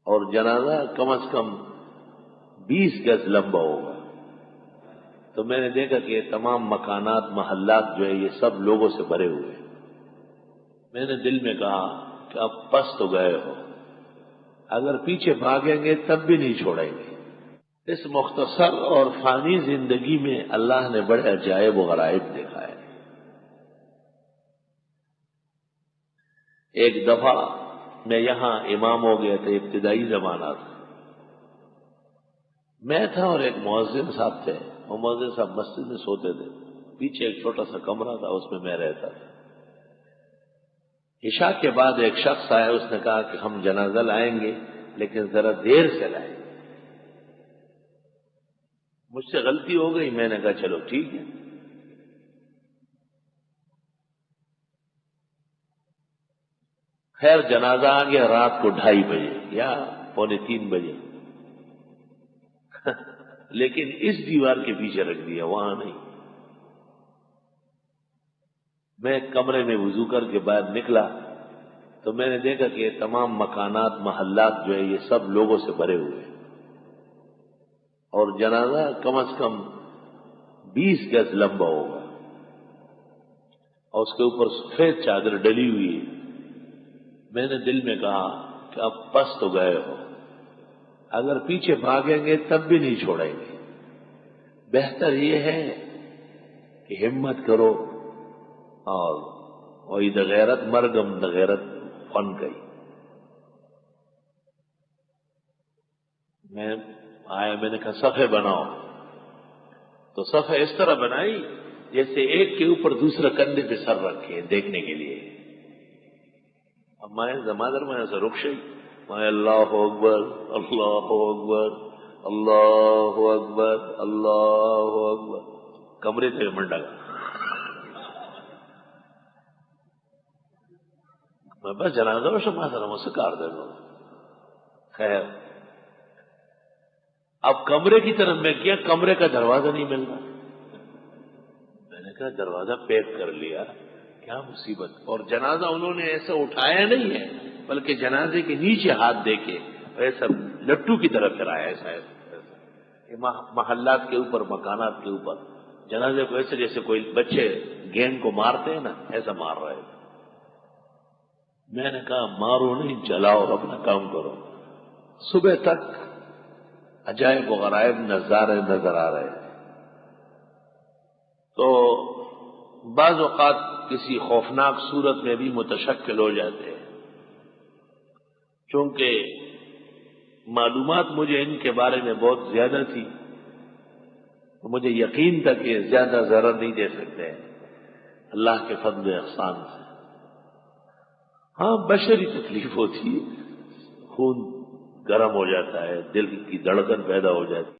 اور جنازہ کم از کم 20 گز لمبا ہوگا. تو میں نے دیکھا کہ یہ تمام مکانات محلات جو ہے یہ سب لوگوں سے بھرے ہوئے ہیں. میں نے دل میں کہا کہ اب پس تو گئے ہو، اگر پیچھے بھاگیں گے تب بھی نہیں چھوڑیں گے. اس مختصر اور فانی زندگی میں اللہ نے بڑے عجائب و غرائب دیکھا ہے. ایک دفعہ میں یہاں امام ہو گیا تھا، ابتدائی زمانہ تھا. میں تھا اور ایک مؤذن صاحب تھے. وہ مؤذن صاحب مسجد میں سوتے تھے، پیچھے ایک چھوٹا سا کمرہ تھا، اس میں رہتا تھا. عشاء کے بعد ایک شخص آیا، اس نے کہا کہ ہم جنازہ لائیں گے لیکن ذرا دیر سے لائیں گے. مجھ سے غلطی ہو گئی، میں نے کہا چلو ٹھیک ہے. خیر جنازہ آ گیا رات کو 2:30 بجے یا 2:45 بجے. لیکن اس دیوار کے پیچھے رکھ دیا، وہاں نہیں. میں کمرے میں وضو کر کے باہر نکلا تو میں نے دیکھا کہ یہ تمام مکانات محلات جو ہے یہ سب لوگوں سے بھرے ہوئے ہیں. اور جنازہ کم از کم 20 گز لمبا ہوگا اور اس کے اوپر سفید چادر ڈلی ہوئی ہے. میں نے دل میں کہا کہ اب پس تو گئے ہو، اگر پیچھے بھاگیں گے تب بھی نہیں چھوڑیں گے. بہتر یہ ہے کہ ہمت کرو اور وہی دغیرت مرگم دغیرت فن گئی. میں آیا، میں نے کہا صفحے بناؤ. تو صفحے اس طرح بنائی جیسے ایک کے اوپر دوسرا کندھے پہ سر رکھے دیکھنے کے لیے. اب میں زمادر میں ایسا رخشی میں اللہ اکبر اللہ اکبر اللہ اکبر اللہ اکبر کمرے سے منڈا گا. میں بس جنازہ شماسا مجھ سے کار دے دو. خیر اب کمرے کی طرف میں کیا، کمرے کا دروازہ نہیں مل رہا. میں نے کہا دروازہ پیک کر لیا، کیا مصیبت. اور جنازہ انہوں نے ایسا اٹھایا نہیں ہے بلکہ جنازے کے نیچے ہاتھ دے کے ایسا لٹو کی طرف پھرایا. ایسا محلات کے اوپر مکانات کے اوپر جنازے کو ایسے جیسے کوئی بچے گیند کو مارتے ہیں نا، ایسا مار رہے تھے. میں نے کہا مارو نہیں، جلاؤ اور اپنا کام کرو. صبح تک عجائب و غرائب نظارے نظر آ رہے ہیں. تو بعض اوقات کسی خوفناک صورت میں بھی متشکل ہو جاتے ہیں. چونکہ معلومات مجھے ان کے بارے میں بہت زیادہ تھی تو مجھے یقین تھا کہ زیادہ ضرر نہیں دے سکتے اللہ کے فضل و احسان سے. ہاں بشری تکلیف ہوتی ہے، خون گرم ہو جاتا ہے، دل کی دھڑکن پیدا ہو جاتی ہے.